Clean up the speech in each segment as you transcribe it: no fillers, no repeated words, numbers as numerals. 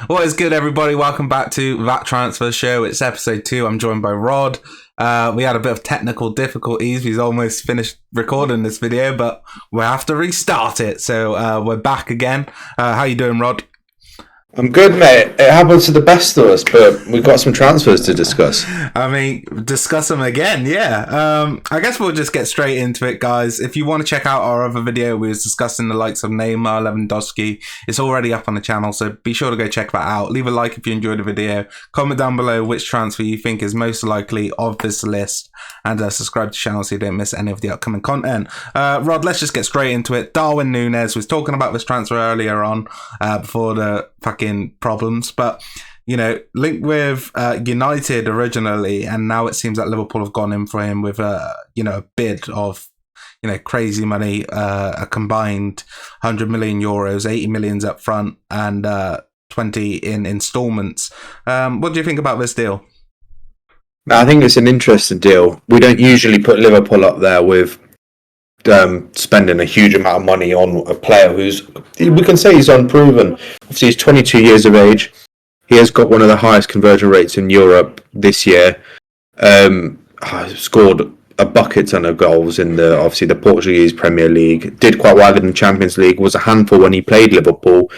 What is good, everybody? Welcome back to That Transfer Show. It's episode 2. I'm joined by Rod. We had a bit of technical difficulties. We've almost finished recording this video, but we'll have to restart it. So we're back again. How you doing, Rod? I'm good, mate. It happens to the best of us, but we've got some transfers to discuss. I mean, discuss them again, yeah. I guess we'll just get straight into it, guys. If you want to check out our other video, we was discussing the likes of Neymar, Lewandowski. It's already up on the channel, so be sure to go check that out. Leave a like if you enjoyed the video. Comment down below which transfer you think is most likely of this list, and subscribe to the channel so you don't miss any of the upcoming content. Rod, let's just get straight into it. Darwin Núñez was talking about this transfer earlier on, before the fucking problems, but you know, linked with United originally, and now it seems that Liverpool have gone in for him with a bid of crazy money, a combined €100 million, 80 millions up front, and 20 in installments. What do you think about this deal? I think it's an interesting deal. We don't usually put Liverpool up there with spending a huge amount of money on a player we can say he's unproven. Obviously, he's 22 years of age. He has got one of the highest conversion rates in Europe this year. Scored a bucket ton of goals in the Portuguese Premier League. Did quite well in the Champions League. Was a handful when he played Liverpool.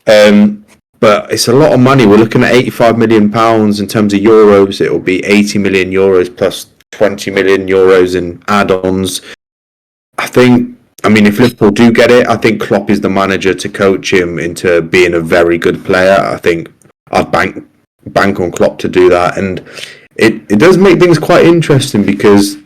But it's a lot of money. We're looking at £85 million in terms of euros. It will be €80 million plus €20 million in add-ons. If Liverpool do get it, I think Klopp is the manager to coach him into being a very good player. I think I'd bank on Klopp to do that, and it does make things quite interesting because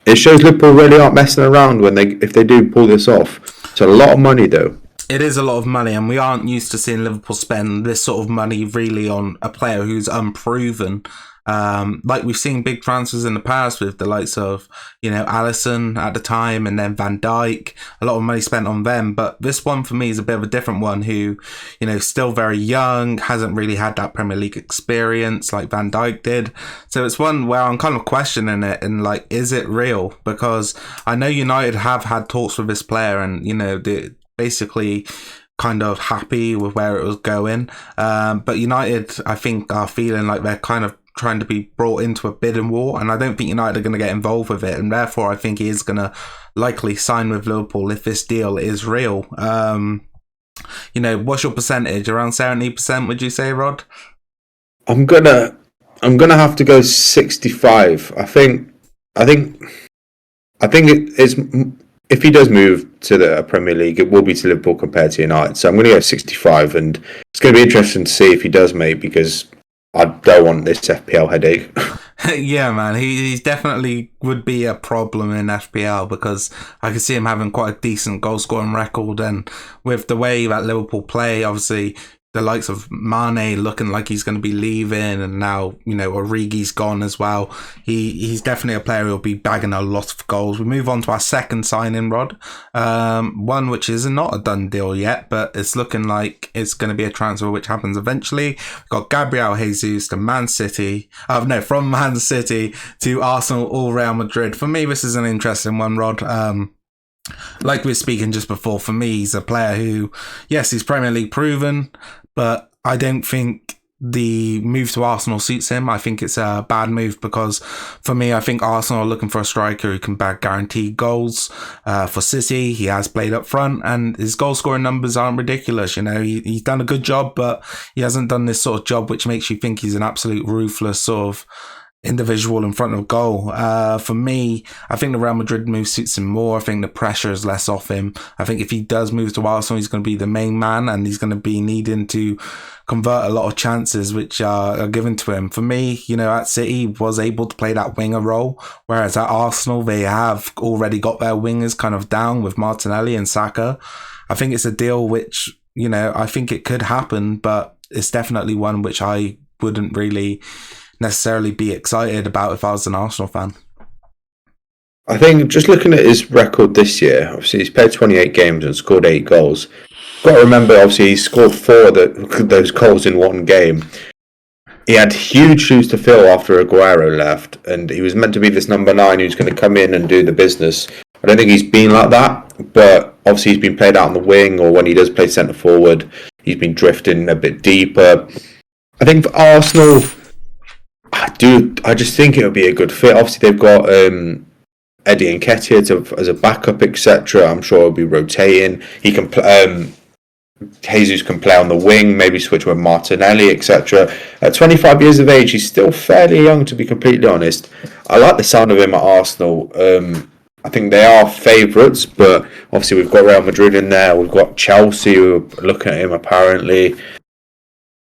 it shows Liverpool really aren't messing around if they do pull this off. It's a lot of money, though. It is a lot of money, and we aren't used to seeing Liverpool spend this sort of money really on a player who's unproven. Like we've seen big transfers in the past with the likes of, Alisson at the time, and then Van Dijk, a lot of money spent on them. But this one for me is a bit of a different one who, still very young, hasn't really had that Premier League experience like Van Dijk did. So it's one where I'm kind of questioning it and is it real? Because I know United have had talks with this player and, they're basically kind of happy with where it was going. But United, I think, are feeling like they're kind of trying to be brought into a bidding war, and I don't think United are going to get involved with it, and therefore I think he is going to likely sign with Liverpool if this deal is real. What's your percentage? Around 70%, would you say, Rod? I'm gonna have to go 65. I think it's, if he does move to the Premier League, it will be to Liverpool compared to United. So I'm going to go 65, and it's going to be interesting to see if he does, mate, because I don't want this FPL headache. Yeah, man, he definitely would be a problem in FPL because I can see him having quite a decent goal scoring record, and with the way that Liverpool play, obviously the likes of Mane looking like he's going to be leaving, and now Origi's gone as well. He's definitely a player who'll be bagging a lot of goals. We move on to our second signing, Rod. One which is not a done deal yet, but it's looking like it's going to be a transfer which happens eventually. We've got Gabriel Jesus to from Man City to Arsenal or Real Madrid. For me, this is an interesting one, Rod. Like we were speaking just before, for me, he's a player who, yes, he's Premier League proven, but I don't think the move to Arsenal suits him. I think it's a bad move because, for me, I think Arsenal are looking for a striker who can bag guaranteed goals. For City, he has played up front, and his goal scoring numbers aren't ridiculous. He's done a good job, but he hasn't done this sort of job which makes you think he's an absolute ruthless sort of individual in front of goal. For me, I think the Real Madrid move suits him more. I think the pressure is less off him. I think if he does move to Arsenal, he's going to be the main man, and he's going to be needing to convert a lot of chances which are given to him. For me, at City, he was able to play that winger role, whereas at Arsenal, they have already got their wingers kind of down with Martinelli and Saka. I think it's a deal which, I think it could happen, but it's definitely one which I wouldn't really necessarily be excited about if I was an Arsenal fan. I think just looking at his record this year, obviously he's played 28 games and scored 8 goals. Got to remember, obviously he scored 4 of those goals in one game. He had huge shoes to fill after Aguero left, and he was meant to be this number 9 who's going to come in and do the business. I don't think he's been like that, but obviously he's been played out on the wing, or when he does play centre forward, He's been drifting a bit deeper. I think for Arsenal, I just think it would be a good fit. Obviously, they've got Eddie Nketiah as a backup, etc. I'm sure he'll be rotating. He can Jesus can play on the wing, maybe switch with Martinelli, etc. At 25 years of age, he's still fairly young, to be completely honest. I like the sound of him at Arsenal. I think they are favourites, but obviously we've got Real Madrid in there. We've got Chelsea who are looking at him apparently.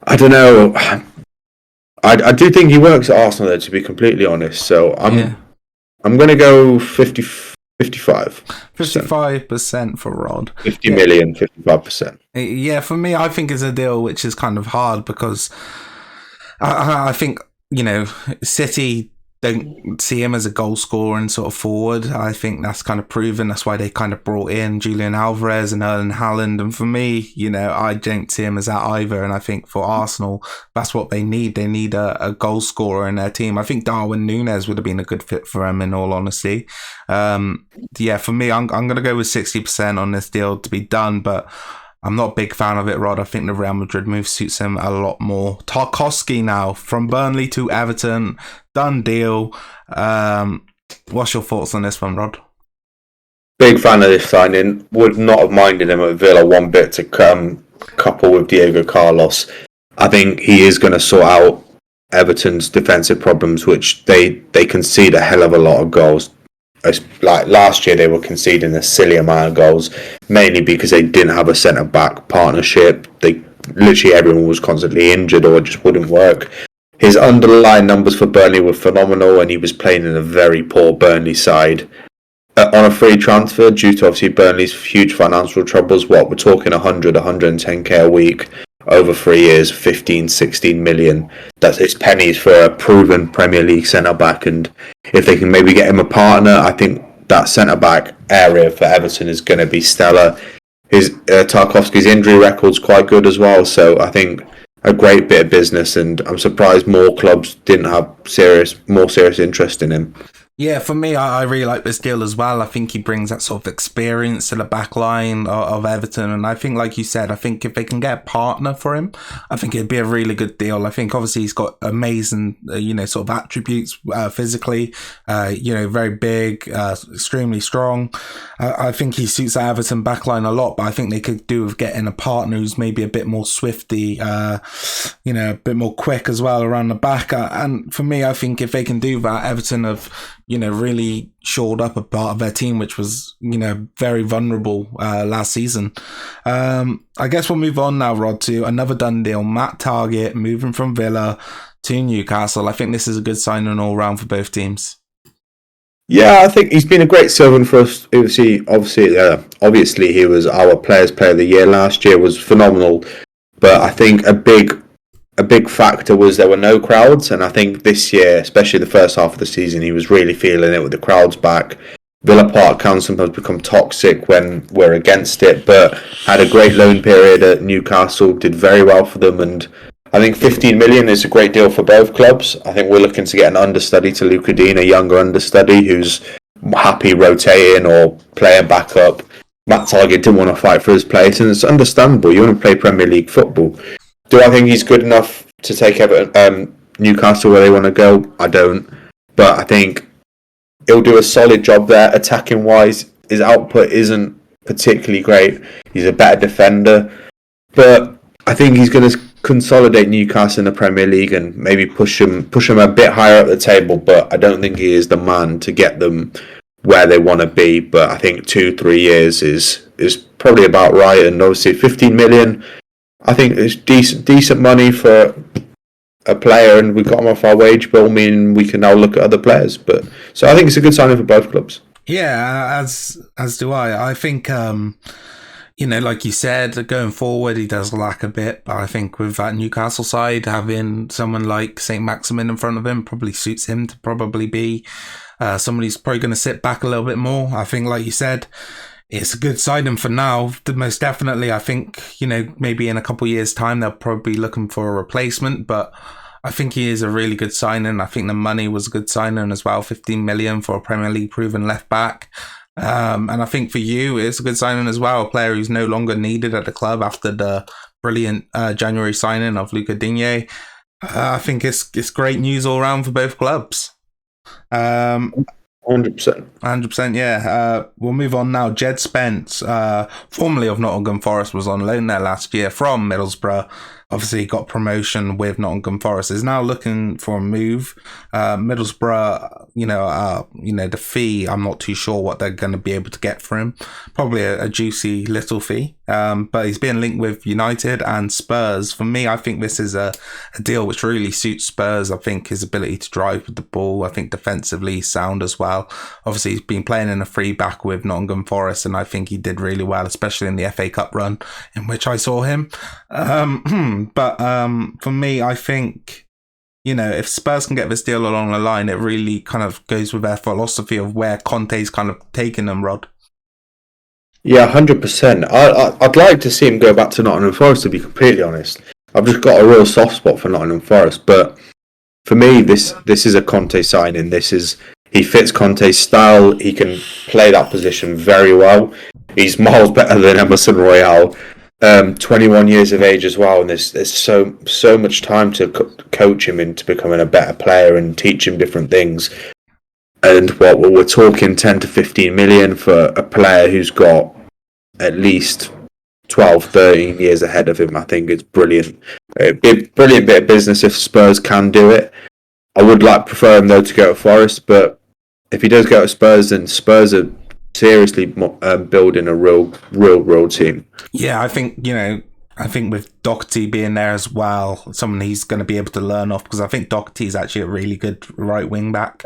I don't know. I do think he works at Arsenal, though, to be completely honest. So I'm going to go 55. 55% for Rod. 50 million, 55%. Yeah, for me, I think it's a deal which is kind of hard because I think, City don't see him as a goal scorer and sort of forward. I think that's kind of proven. That's why they kind of brought in Julian Alvarez and Erling Haaland. And for me, I don't see him as that either. And I think for Arsenal, that's what they need. They need a goal scorer in their team. I think Darwin Núñez would have been a good fit for him, in all honesty. For me, I'm going to go with 60% on this deal to be done, but I'm not a big fan of it, Rod. I think the Real Madrid move suits him a lot more. Tarkowski now, from Burnley to Everton. Done deal. What's your thoughts on this one, Rod? Big fan of this signing. Would not have minded him at Villa one bit to come couple with Diego Carlos. I think he is going to sort out Everton's defensive problems, which they concede a hell of a lot of goals. Like last year, they were conceding a silly amount of goals, mainly because they didn't have a centre-back partnership. Literally everyone was constantly injured or it just wouldn't work. His underlying numbers for Burnley were phenomenal, and he was playing in a very poor Burnley side. On a free transfer, due to obviously Burnley's huge financial troubles, we're talking 110k a week over 3 years, 15-16 million. It's pennies for a proven Premier League centre-back, and if they can maybe get him a partner, I think that centre-back area for Everton is going to be stellar. His Tarkowski's injury record's quite good as well, so I think a great bit of business, and I'm surprised more clubs didn't have more serious interest in him. Yeah, for me, I really like this deal as well. I think he brings that sort of experience to the back line of Everton. And I think, like you said, I think if they can get a partner for him, I think it'd be a really good deal. I think obviously he's got amazing, sort of attributes physically, very big, extremely strong. I think he suits the Everton back line a lot, but I think they could do with getting a partner who's maybe a bit more swifty, a bit more quick as well around the back. And for me, I think if they can do that, Everton have really shored up a part of their team, which was, very vulnerable last season. I guess we'll move on now, Rod, to another done deal. Matt Targett moving from Villa to Newcastle. I think this is a good signing all round for both teams. Yeah, I think he's been a great servant for us. Obviously, he was our Players' Player of the Year last year, was phenomenal. But I think a big factor was there were no crowds, and I think this year, especially the first half of the season, he was really feeling it with the crowds back. Villa Park can sometimes become toxic when we're against it, but had a great loan period at Newcastle, did very well for them, and I think 15 million is a great deal for both clubs. I think we're looking to get an understudy to Luca Dean, a younger understudy who's happy rotating or playing back up. Matt Targett didn't want to fight for his place, and it's understandable. You want to play Premier League football. Do I think he's good enough to take Newcastle where they want to go? I don't. But I think he'll do a solid job there. Attacking wise, his output isn't particularly great. He's a better defender. But I think he's going to consolidate Newcastle in the Premier League and maybe push them a bit higher up the table. But I don't think he is the man to get them where they want to be. But I think 2-3 years is probably about right. And obviously 15 million... I think it's decent money for a player, and we got him off our wage bill, meaning we can now look at other players. So I think it's a good signing for both clubs. Yeah, as do I. I think, like you said, going forward, he does lack a bit. But I think with that Newcastle side, having someone like St. Maximin in front of him probably suits him to probably be someone who's probably going to sit back a little bit more. I think, like you said, it's a good signing for now. Most definitely, I think, maybe in a couple of years' time, they'll probably be looking for a replacement. But I think he is a really good signing. I think the money was a good signing as well. 15 million for a Premier League proven left back. And I think for you, it's a good signing as well. A player who's no longer needed at the club after the brilliant January signing of Luca Digne. I think it's great news all around for both clubs. 100%. 100%, yeah. We'll move on now. Jed Spence, formerly of Nottingham Forest, was on loan there last year from Middlesbrough. Obviously, got promotion with Nottingham Forest. Is now looking for a move. Middlesbrough, the fee. I'm not too sure what they're going to be able to get for him. Probably a juicy little fee. But he's being linked with United and Spurs. For me, I think this is a deal which really suits Spurs. I think his ability to drive with the ball. I think defensively sound as well. Obviously, he's been playing in a free back with Nottingham Forest, and I think he did really well, especially in the FA Cup run in which I saw him. But for me, I think, if Spurs can get this deal along the line, it really kind of goes with their philosophy of where Conte's kind of taking them, Rod. Yeah, 100%. I'd like to see him go back to Nottingham Forest, to be completely honest. I've just got a real soft spot for Nottingham Forest, but for me, this is a Conte signing. He fits Conte's style. He can play that position very well. He's miles better than Emerson Royale. 21 years of age as well, and there's so much time to coach him into becoming a better player and teach him different things. And we're talking 10 to 15 million for a player who's got at least 12, 13 years ahead of him. I think it's brilliant. It'd be a brilliant bit of business if Spurs can do it. I would prefer him though to go to Forest, but if he does go to Spurs, then Spurs are seriously building a real team. Yeah, I think with Doherty being there as well, someone he's going to be able to learn off, because I think Doherty is actually a really good right wing back.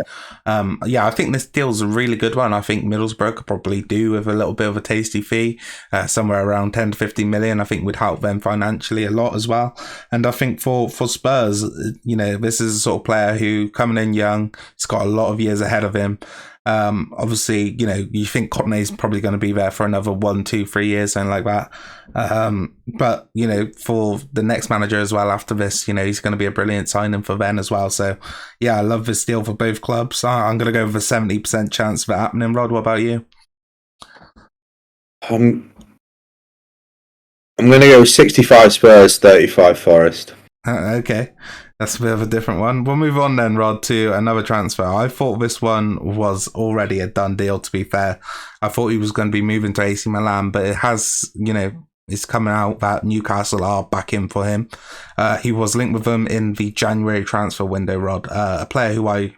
I think this deal's a really good one. I think Middlesbrough could probably do with a little bit of a tasty fee, somewhere around 10 to 15 million. I think would help them financially a lot as well. And I think for Spurs, this is a sort of player who coming in young, he's got a lot of years ahead of him. Obviously, you think Conte's probably going to be there for another 1, 2, 3 years, something like that. But, for the next manager as well after this, he's going to be a brilliant signing for them as well. So, yeah, I love this deal for both clubs. I'm going to go with a 70% chance of it happening. Rod, what about you? I'm going to go 65 Spurs, 35 Forest. Okay. That's a bit of a different one. We'll move on then, Rod, to another transfer. I thought this one was already a done deal, to be fair. I thought he was going to be moving to AC Milan, but it has, it's coming out that Newcastle are back in for him. He was linked with them in the January transfer window, Rod. A player who I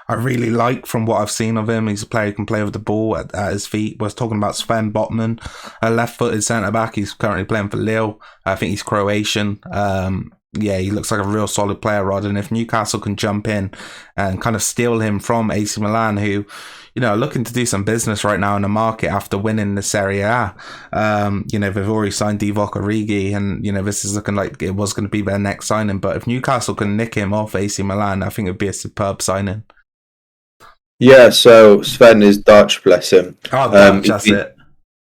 really like from what I've seen of him. He's a player who can play with the ball at his feet. I was talking about Sven Botman, a left-footed centre-back. He's currently playing for Lille. I think he's Croatian. He looks like a real solid player, Rod. And if Newcastle can jump in and kind of steal him from AC Milan, who, are looking to do some business right now in the market after winning the Serie A. They've already signed Divock Origi, and, this is looking like it was going to be their next signing. But if Newcastle can nick him off AC Milan, I think it'd be a superb signing. Yeah, so Sven is Dutch, bless him. Oh, Dutch, that's it.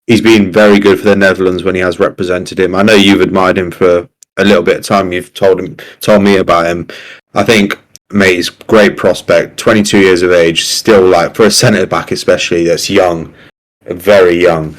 He's been very good for the Netherlands when he has represented him. I know you've admired him for a little bit of time. You've told me about him. I think, mate, he's a great prospect. 22 years of age, still for a centre back especially, that's young, very young.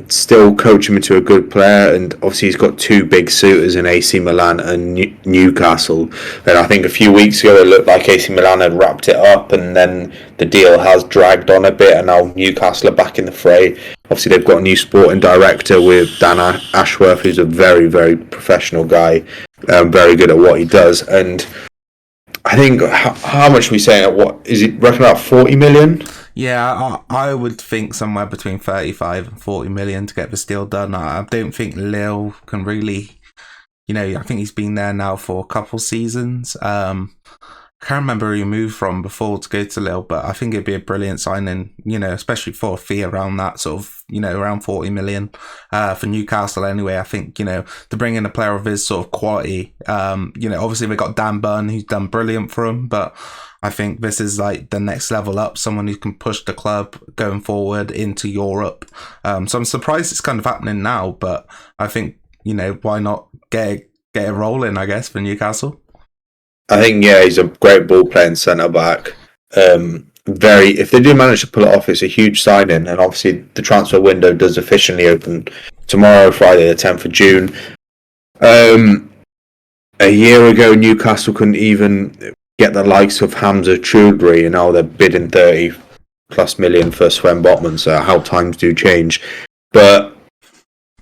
Still coach him into a good player, and obviously he's got two big suitors in AC Milan and Newcastle. And I think a few weeks ago it looked like AC Milan had wrapped it up, and then the deal has dragged on a bit, and now Newcastle are back in the fray. Obviously they've got a new sporting director with Dan Ashworth, who's a very, very professional guy, very good at what he does. And I think, how much are we saying? What is it? Reckon about 40 million? Yeah, I would think somewhere between 35 and 40 million to get this deal done. I don't think Lille can really, I think he's been there now for a couple seasons. I can't remember who he moved from before to go to Lille, but I think it'd be a brilliant signing, especially for a fee around that sort of, around 40 million for Newcastle anyway. I think, to bring in a player of his sort of quality, obviously they got Dan Burn, who's done brilliant for him, but I think this is the next level up, someone who can push the club going forward into Europe. So I'm surprised it's kind of happening now, but I think, why not get it rolling, I guess, for Newcastle? I think, he's a great ball playing centre back. If they do manage to pull it off, it's a huge signing, and obviously the transfer window does officially open tomorrow, Friday the 10th of June. A year ago, Newcastle couldn't even get the likes of Hamza Choudhury, and now they're bidding 30 plus million for Sven Botman. So how times do change. But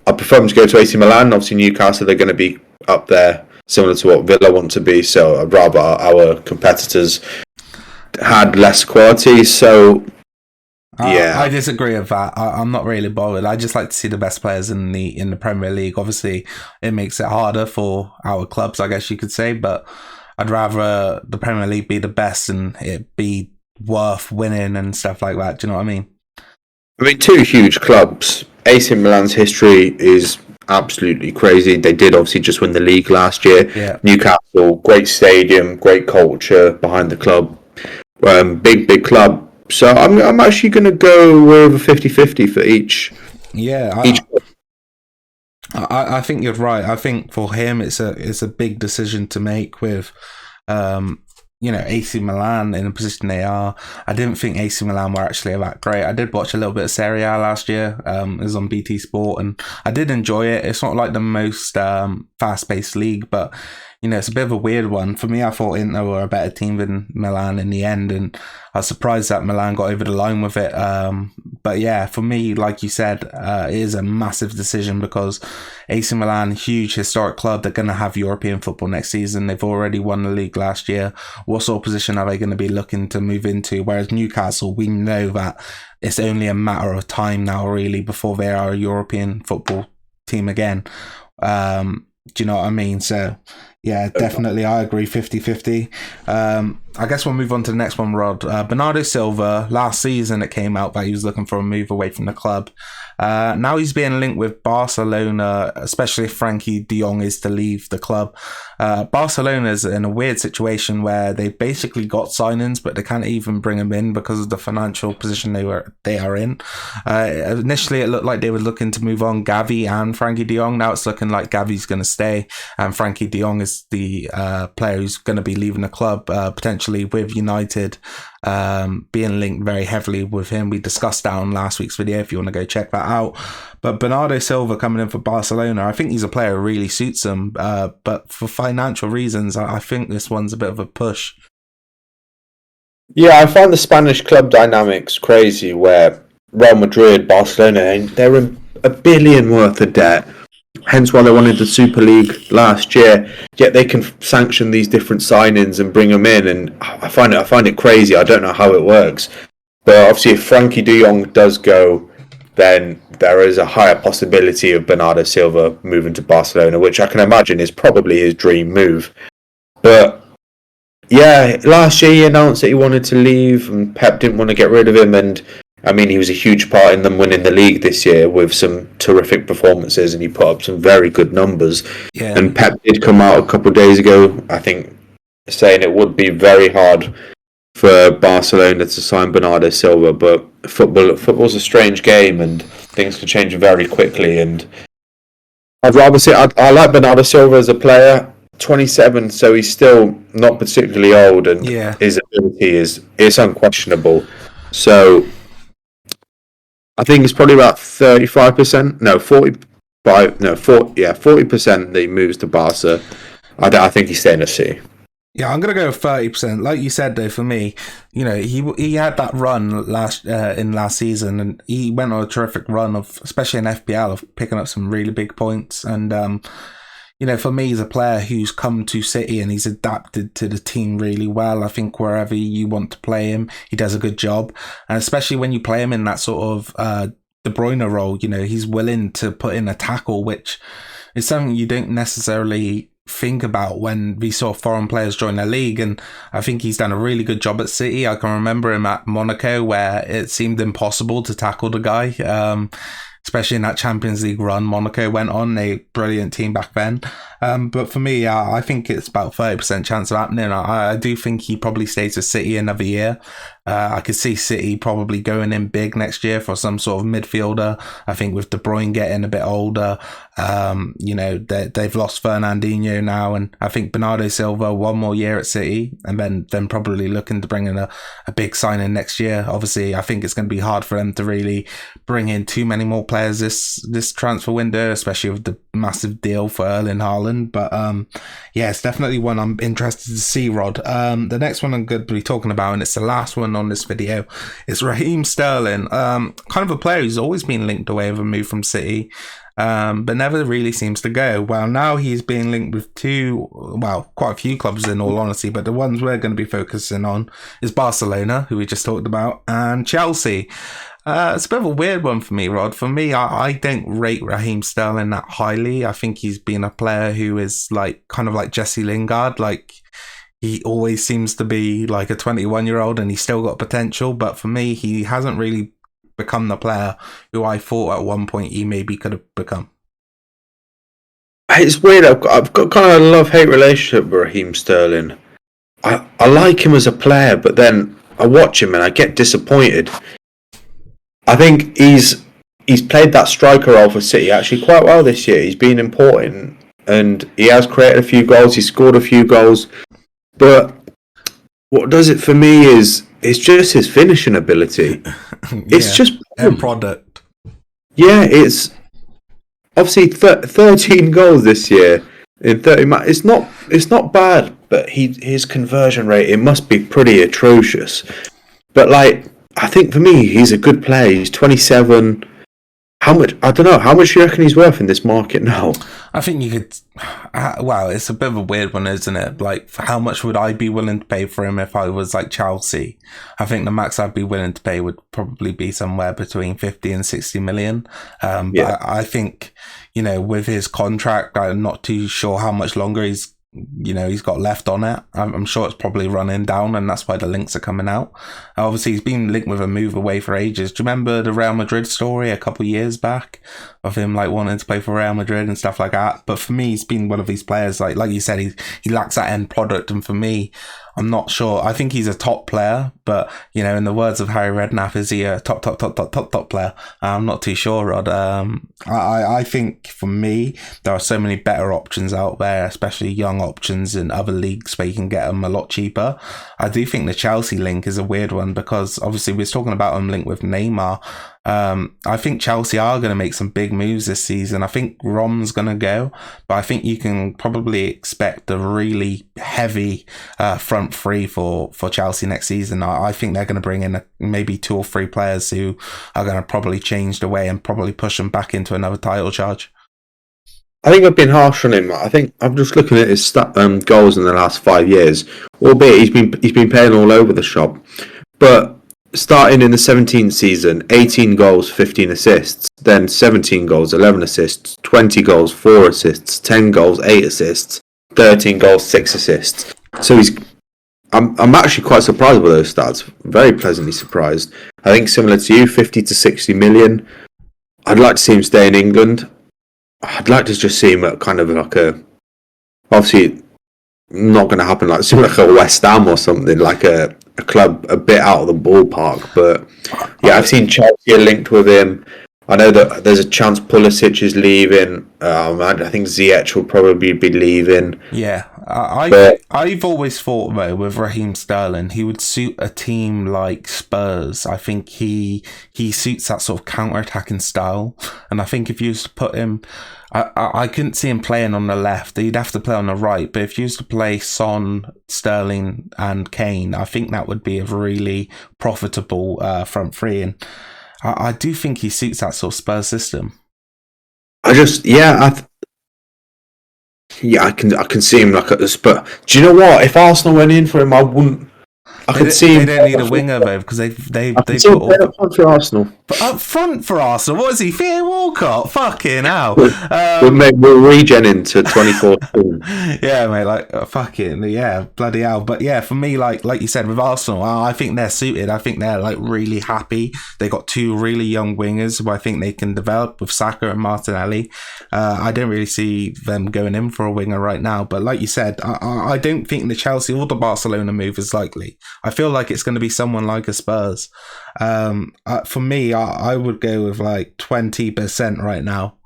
I prefer them to go to AC Milan. Obviously, Newcastle, they're going to be up there, similar to what Villa want to be. So I'd rather our competitors had less quality. So yeah, I disagree with that. I'm not really bothered. I just like to see the best players in the Premier League. Obviously, it makes it harder for our clubs, I guess you could say. But I'd rather the Premier League be the best and it be worth winning and stuff like that. Do you know what I mean? I mean, two huge clubs. AC Milan's history is absolutely crazy. They did obviously just win the league last year. Yeah. Newcastle, great stadium, great culture behind the club. Big club. So I'm actually going to go with a 50-50 for each. Yeah, Each. I think you're right. I think for him, it's a big decision to make with, AC Milan in the position they are. I didn't think AC Milan were actually that great. I did watch a little bit of Serie A last year. It was on BT Sport, and I did enjoy it. It's not like the most fast-paced league, but it's a bit of a weird one. For me, I thought Inter were a better team than Milan in the end, and I was surprised that Milan got over the line with it. But yeah, for me, like you said, it is a massive decision because AC Milan, huge historic club, they're going to have European football next season. They've already won the league last year. What sort of position are they going to be looking to move into? Whereas Newcastle, we know that it's only a matter of time now, really, before they are a European football team again. Do you know what I mean? So, yeah, definitely, I agree, 50-50. I guess we'll move on to the next one, Rod. Bernardo Silva, last season it came out that he was looking for a move away from the club. Now he's being linked with Barcelona, especially if Frankie de Jong is to leave the club. Barcelona's in a weird situation where they basically got signings, but they can't even bring them in because of the financial position they are in. Initially, it looked like they were looking to move on Gavi and Frankie de Jong. Now it's looking like Gavi's going to stay, and Frankie de Jong is the player who's going to be leaving the club, potentially with United being linked very heavily with him. We discussed that on last week's video if you want to go check that out. But Bernardo Silva coming in for Barcelona, I think he's a player who really suits them, but for financial reasons, I think this one's a bit of a push. Yeah, I find the Spanish club dynamics crazy where Real Madrid, Barcelona, they're in $1 billion worth of debt. Hence why they wanted the Super League last year. Yet they can sanction these different signings and bring them in, and I find it crazy. I don't know how it works, but obviously, if Frankie de Jong does go, then there is a higher possibility of Bernardo Silva moving to Barcelona, which I can imagine is probably his dream move. But yeah, last year he announced that he wanted to leave, and Pep didn't want to get rid of him, and I mean, he was a huge part in them winning the league this year with some terrific performances, and he put up some very good numbers. Yeah. And Pep did come out a couple of days ago, I think, saying it would be very hard for Barcelona to sign Bernardo Silva, but football's a strange game, and things can change very quickly. And I'd rather say I like Bernardo Silva as a player. 27, so he's still not particularly old, and his ability is unquestionable. So I think it's probably about 35%. No, 45. No, 40. Yeah, 40% that he moves to Barca. I think he's staying at City. Yeah, I'm gonna go with 30%. Like you said, though, for me, he had that run last season, and he went on a terrific run of, especially in FPL, of picking up some really big points. And for me, he's a player who's come to City and he's adapted to the team really well. I think wherever you want to play him, he does a good job. And especially when you play him in that sort of De Bruyne role, he's willing to put in a tackle, which is something you don't necessarily think about when we saw foreign players join the league. And I think he's done a really good job at City. I can remember him at Monaco where it seemed impossible to tackle the guy. Especially in that Champions League run Monaco went on, a brilliant team back then. But for me, I think it's about 30% chance of happening. I do think he probably stays with City another year. I could see City probably going in big next year for some sort of midfielder. I think with De Bruyne getting a bit older, they've lost Fernandinho now, and I think Bernardo Silva one more year at City, and then probably looking to bring in a big signing next year. Obviously, I think it's going to be hard for them to really bring in too many more players this transfer window, especially with the massive deal for Erling Haaland. But it's definitely one I'm interested to see, Rod. The next one I'm going to be talking about, and it's the last one on this video, is Raheem Sterling. Kind of a player who's always been linked away with a move from City, but never really seems to go. Well, now he's being linked with quite a few clubs in all honesty, but the ones we're going to be focusing on is Barcelona, who we just talked about, and Chelsea. It's a bit of a weird one for me, Rod. For me, I don't rate Raheem Sterling that highly. I think he's been a player who is kind of like Jesse Lingard. He always seems to be like a 21-year-old and he's still got potential. But for me, he hasn't really become the player who I thought at one point he maybe could have become. It's weird. I've got kind of a love-hate relationship with Raheem Sterling. I like him as a player, but then I watch him and I get disappointed. I think he's played that striker role for City actually quite well this year. He's been important and he has created a few goals. He's scored a few goals. But what does it for me is it's just his finishing ability. It's just end product. Yeah, it's obviously 13 goals this year in 30 matches. It's not bad, but his conversion rate, it must be pretty atrocious. But I think for me, he's a good player. He's 27. How much? I don't know. How much do you reckon he's worth in this market now? I think you could. It's a bit of a weird one, isn't it? How much would I be willing to pay for him if I was like Chelsea? I think the max I'd be willing to pay would probably be somewhere between 50 and 60 million. But I think, with his contract, I'm not too sure how much longer he's got left on it. I'm sure it's probably running down, and that's why the links are coming out. Obviously, he's been linked with a move away for ages. Do you remember the Real Madrid story a couple of years back of him wanting to play for Real Madrid and stuff like that? But for me, he's been one of these players like you said, he lacks that end product, and for me, I'm not sure. I think he's a top player, but in the words of Harry Redknapp, is he a top player? I'm not too sure, Rod. I think for me, there are so many better options out there, especially young options in other leagues where you can get them a lot cheaper. I do think the Chelsea link is a weird one because obviously we're talking about him linked with Neymar. I think Chelsea are going to make some big moves this season. I think Rom's going to go, but I think you can probably expect a really heavy front three for Chelsea next season. I think they're going to bring in maybe 2 or 3 players who are going to probably change the way and probably push them back into another title charge. I think I've been harsh on him. I think I'm just looking at his goals in the last 5 years. Albeit he's been playing all over the shop, but starting in the 17th season, 18 goals, 15 assists, then 17 goals, 11 assists, 20 goals, 4 assists, 10 goals, 8 assists, 13 goals, 6 assists. So I'm actually quite surprised with those stats. Very pleasantly surprised. I think similar to you, 50 to 60 million. I'd like to see him stay in England. I'd like to just see him at kind of obviously not going to happen like a West Ham or something, like a club a bit out of the ballpark. But yeah, I've seen Chelsea linked with him. I know that there's a chance Pulisic is leaving. I think Ziyech will probably be leaving. Yeah, I've always thought though with Raheem Sterling, he would suit a team like Spurs. I think he suits that sort of counter-attacking style, and I think if you used to put him, I couldn't see him playing on the left. He'd have to play on the right. But if you used to play Son, Sterling, and Kane, I think that would be a really profitable front three. And I do think he suits that sort of Spurs system. I can see him like at the Spurs. Do you know what? If Arsenal went in for him, I wouldn't. They don't need a winger though because they've put all up front for Arsenal. But up front for Arsenal, what is he? Theo Walcott, fucking hell. We'll regen into 2014. Yeah, mate, bloody hell. But yeah, for me, like you said with Arsenal, I think they're suited. I think they're really happy. They got 2 really young wingers who I think they can develop with Saka and Martinelli. I don't really see them going in for a winger right now. But like you said, I don't think the Chelsea or the Barcelona move is likely. I feel like it's going to be someone like a Spurs. For me, I would go with like 20% right now.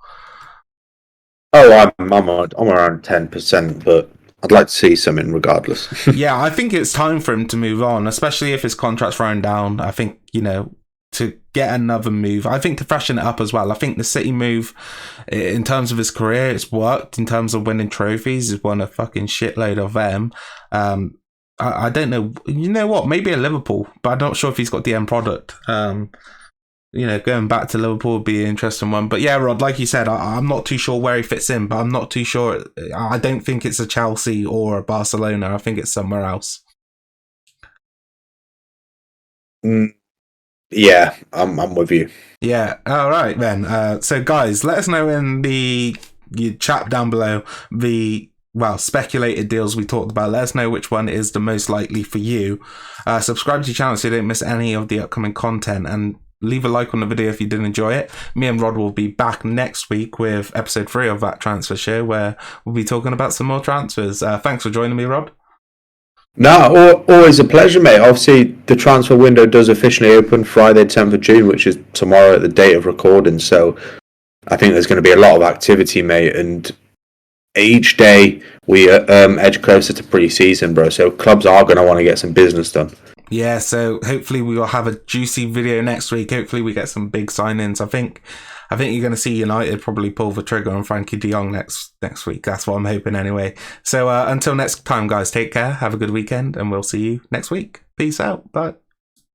Oh, I'm around 10%, but I'd like to see something regardless. Yeah, I think it's time for him to move on, especially if his contract's thrown down. I think, to get another move. I think to freshen it up as well. I think the City move, in terms of his career, it's worked. In terms of winning trophies, he's won a fucking shitload of them. I don't know. You know what? Maybe a Liverpool, but I'm not sure if he's got the end product. Going back to Liverpool would be an interesting one. But yeah, Rod, like you said, I'm not too sure where he fits in, but I'm not too sure. I don't think it's a Chelsea or a Barcelona. I think it's somewhere else. Yeah, I'm with you. Yeah. All right, then. So, guys, let us know in the chat down below the speculated deals we talked about. Let us know which one is the most likely for you. Subscribe to the channel so you don't miss any of the upcoming content, and leave a like on the video if you did enjoy it. Me and Rod will be back next week with episode 3 of that transfer show, where we'll be talking about some more transfers. Thanks for joining me, Rod. No, always a pleasure, mate. Obviously, the transfer window does officially open Friday, 10th of June, which is tomorrow at the date of recording. So I think there's going to be a lot of activity, mate. And each day we edge closer to pre-season, bro. So clubs are going to want to get some business done. Yeah, so hopefully we will have a juicy video next week. Hopefully we get some big signings. I think you're going to see United probably pull the trigger on Frankie de Jong next week. That's what I'm hoping anyway. So until next time, guys, take care. Have a good weekend, and we'll see you next week. Peace out. Bye.